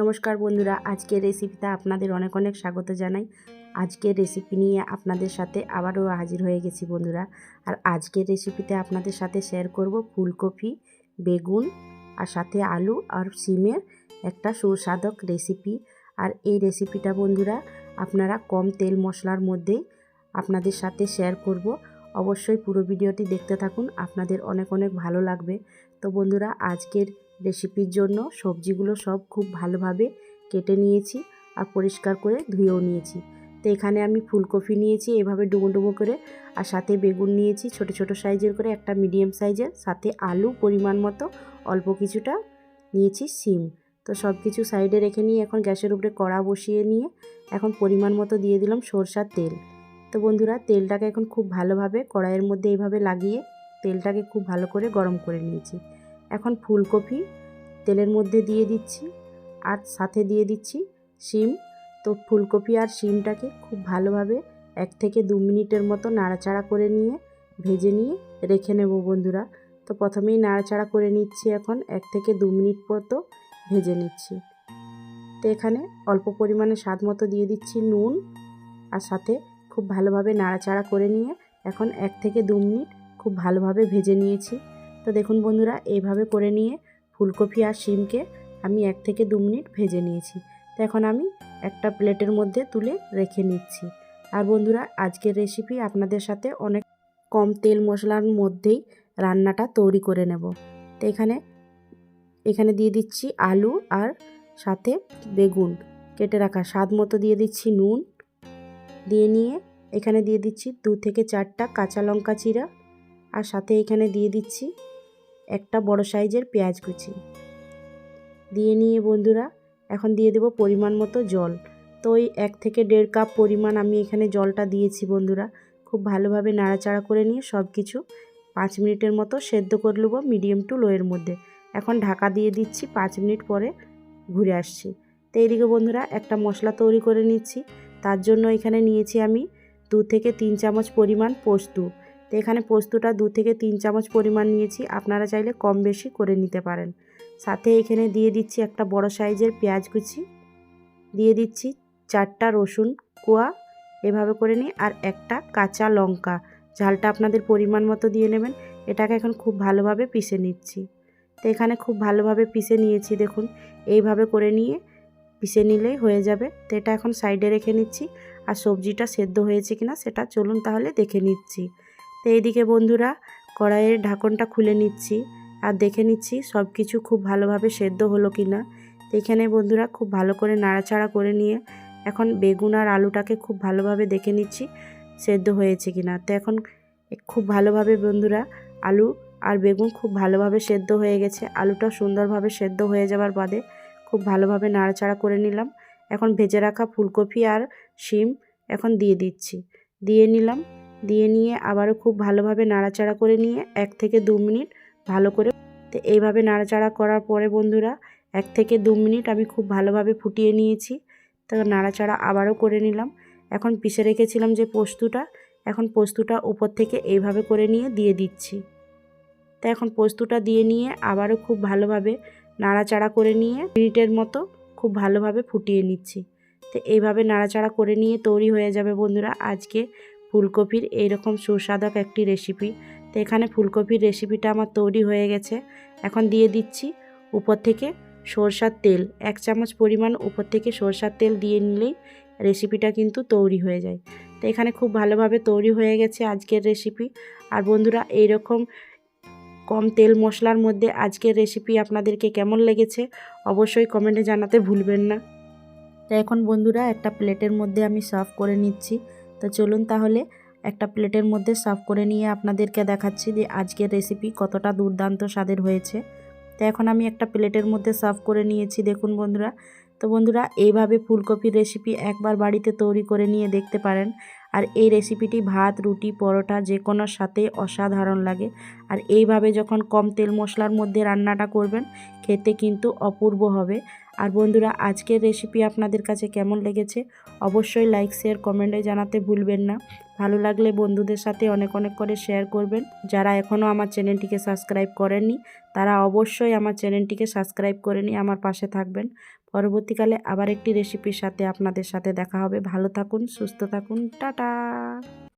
নমস্কার বন্ধুরা, আজকের রেসিপিতে আপনাদের অনেক অনেক স্বাগত জানাই। আজকের রেসিপি নিয়ে আপনাদের সাথে আবারও হাজির হয়ে গেছি বন্ধুরা। আর আজকের রেসিপিতে আপনাদের সাথে শেয়ার করব ফুলকপি, বেগুন আর সাথে আলু আর সিমের একটা সুস্বাদু রেসিপি। আর এই রেসিপিটা বন্ধুরা আপনারা কম তেল মশলার মধ্যেই আপনাদের সাথে শেয়ার করব। অবশ্যই পুরো ভিডিওটি দেখতে থাকুন, আপনাদের অনেক অনেক ভালো লাগবে। তো বন্ধুরা, আজকের রেসিপির জন্য সবজিগুলো সব খুব ভালোভাবে কেটে নিয়েছি আর পরিষ্কার করে ধুয়েও নিয়েছি। তো এখানে আমি ফুলকপি নিয়েছি এভাবে ডুমো ডুমো করে, আর সাথে বেগুন নিয়েছি ছোট ছোট সাইজের করে, একটা মিডিয়াম সাইজের, সাথে আলু পরিমাণ মতো, অল্প কিছুটা নিয়েছি সিম। তো সব কিছু সাইডে রেখে নিয়ে এখন গ্যাসের উপরে কড়া বসিয়ে নিয়ে এখন পরিমাণ মতো দিয়ে দিলাম সরষার তেল। তো বন্ধুরা, তেলটাকে এখন খুব ভালোভাবে কড়াইয়ের মধ্যে এইভাবে লাগিয়ে তেলটাকে খুব ভালো করে গরম করে নিয়েছি। এখন ফুলকপি তেলের মধ্যে দিয়ে দিচ্ছি আর সাথে দিয়ে দিচ্ছি শিম। তো ফুলকপি আর শিমটাকে খুব ভালোভাবে 1 থেকে 2 মিনিটের মতো নাড়াচাড়া করে নিয়ে ভেজে নিয়ে রেখে নেব বন্ধুরা। তো প্রথমেই নাড়াচাড়া করে নিচ্ছি, এখন 1 থেকে 2 মিনিট মতো ভেজে নিচ্ছি। তো এখানে অল্প পরিমাণে স্বাদ মতো দিয়ে দিচ্ছি নুন, আর সাথে খুব ভালোভাবে নাড়াচাড়া করে নিয়ে এখন 1 থেকে 2 মিনিট খুব ভালোভাবে ভেজে নিয়েছি। তো দেখুন বন্ধুরা, এইভাবে করে নিয়ে ফুলকপি আর শিমকে আমি 1 থেকে 2 মিনিট ভেজে নিয়েছি। তো এখন আমি একটা প্লেটের মধ্যে তুলে রেখে নিচ্ছি। আর বন্ধুরা, আজকের রেসিপি আপনাদের সাথে অনেক কম তেল মশলার মধ্যেই রান্নাটা তৈরি করে নেব। তো এখানে দিয়ে দিচ্ছি আলু আর সাথে বেগুন কেটে রাখা, স্বাদ মতো দিয়ে দিচ্ছি নুন, দিয়ে নিয়ে এখানে দিয়ে দিচ্ছি 2 থেকে 4টা কাঁচা লঙ্কা চিরা, আর সাথে এখানে দিয়ে দিচ্ছি একটা বড় সাইজের পেঁয়াজ কুচি। দিয়ে নিয়ে বন্ধুরা এখন দিয়ে দেব পরিমাণ মতো জল। তো ওই 1 থেকে 1.5 কাপ পরিমাণ আমি এখানে জলটা দিয়েছি বন্ধুরা। খুব ভালোভাবে নাড়াচাড়া করে নিয়ে সব কিছু 5 মিনিটের মতো সেদ্ধ করে নেব মিডিয়াম টু লোয়ের মধ্যে। এখন ঢাকা দিয়ে দিচ্ছি, 5 মিনিট পরে ঘুরে আসছি। তো এইদিকে বন্ধুরা একটা মশলা তৈরি করে নিচ্ছি। তার জন্য এখানে নিয়েছি আমি 2 থেকে 3 চামচ পরিমাণ পোস্ত। তো এখানে পোস্তটা 2 থেকে 3 চামচ পরিমাণ নিয়েছি, আপনারা চাইলে কম বেশি করে নিতে পারেন। সাথে এখানে দিয়ে দিচ্ছি একটা বড় সাইজের পেঁয়াজ কুচি, দিয়ে দিচ্ছি 4টা রসুন কোয়া এভাবে করে নিয়ে, আর একটা কাঁচা লঙ্কা, ঝালটা আপনাদের পরিমাণ মতো দিয়ে নেবেন। এটাকে এখন খুব ভালোভাবে পিষে নিচ্ছি। তো এখানে খুব ভালোভাবে পিষে নিয়েছি, দেখুন এইভাবে করে নিয়ে পিষে নিলেই হয়ে যাবে। তো এটা এখন সাইডে রেখে নিচ্ছি। আর সবজিটা সেদ্ধ হয়েছে কিনা সেটা চলুন তাহলে দেখে নিচ্ছি। তো এইদিকে বন্ধুরা কড়াইয়ের ঢাকনটা খুলে নিচ্ছি আর দেখে নিচ্ছি সব কিছু খুব ভালোভাবে সেদ্ধ হলো কিনা। তো এখানে বন্ধুরা খুব ভালো করে নাড়াচাড়া করে নিয়ে এখন বেগুন আর আলুটাকে খুব ভালোভাবে দেখে নিচ্ছি সেদ্ধ হয়েছে কিনা। তো এখন খুব ভালোভাবে বন্ধুরা আলু আর বেগুন খুব ভালোভাবে সেদ্ধ হয়ে গেছে। আলুটা সুন্দরভাবে সেদ্ধ হয়ে যাবার বাদে খুব ভালোভাবে নাড়াচাড়া করে নিলাম। এখন ভেজে রাখা ফুলকপি আর শিম এখন দিয়ে দিচ্ছি, দিয়ে নিলাম। দিয়ে নিয়ে আবারও খুব ভালোভাবে নাড়াচাড়া করে নিয়ে 1 থেকে 2 মিনিট ভালো করে। তো এইভাবে নাড়াচাড়া করার পরে বন্ধুরা 1 থেকে 2 মিনিট আমি খুব ভালোভাবে ফুটিয়ে নিয়েছি। তো নাড়াচাড়া আবারও করে নিলাম। এখন পিষে রেখেছিলাম যে পোস্তটা, এখন পোস্তটা উপর থেকে এইভাবে করে নিয়ে দিয়ে দিচ্ছি। তো এখন পোস্তটা দিয়ে নিয়ে আবারও খুব ভালোভাবে নাড়াচাড়া করে নিয়ে মিনিটের মতো খুব ভালোভাবে ফুটিয়ে নিচ্ছি। তো এইভাবে নাড়াচাড়া করে নিয়ে তৈরি হয়ে যাবে বন্ধুরা আজকে ফুলকপির এইরকম সুস্বাদু একটি রেসিপি। তো এখানে ফুলকপির রেসিপিটা আমার তৈরি হয়ে গেছে। এখন দিয়ে দিচ্ছি উপর থেকে সরষার তেল, 1 চামচ পরিমাণ উপর থেকে সরষার তেল দিয়ে নিলেই রেসিপিটা কিন্তু তৈরি হয়ে যায়। তো এখানে খুব ভালোভাবে তৈরি হয়ে গেছে আজকের রেসিপি। আর বন্ধুরা এইরকম কম তেল মশলার মধ্যে আজকের রেসিপি আপনাদেরকে কেমন লেগেছে অবশ্যই কমেন্টে জানাতে ভুলবেন না। তো এখন বন্ধুরা একটা প্লেটের মধ্যে আমি সার্ভ করে নিচ্ছি। তো চলুন তাহলে একটা প্লেটের মধ্যে সার্ভ করে নিয়ে আপনাদেরকে দেখাচ্ছি যে আজকের রেসিপি কতটা দুর্দান্ত স্বাদের হয়েছে। তো এখন আমি একটা প্লেটের মধ্যে সার্ভ করে নিয়েছি, দেখুন বন্ধুরা। তো বন্ধুরা এইভাবে ফুলকপির রেসিপি একবার বাড়িতে তৈরি করে নিয়ে দেখতে পারেন। আর এই রেসিপিটি ভাত, রুটি, পরোটা যে কোনোর সাথে অসাধারণ লাগে। আর এইভাবে যখন কম তেল মশলার মধ্যে রান্নাটা করবেন খেতে কিন্তু অপূর্ব হবে। আর বন্ধুরা আজকের রেসিপি আপনাদের কাছে কেমন লেগেছে অবশ্যই লাইক, শেয়ার, কমেন্টে জানাতে ভুলবেন না। ভালো লাগলে বন্ধুদের সাথে অনেক অনেক করে শেয়ার করবেন। যারা এখনও আমার চ্যানেলটিকে সাবস্ক্রাইব করেননি তারা অবশ্যই আমার চ্যানেলটিকে সাবস্ক্রাইব করে নিয়ে আমার পাশে থাকবেন। পরবর্তীকালে আবার একটি রেসিপির সাথে আপনাদের সাথে দেখা হবে। ভালো থাকুন, সুস্থ থাকুন, টাটা।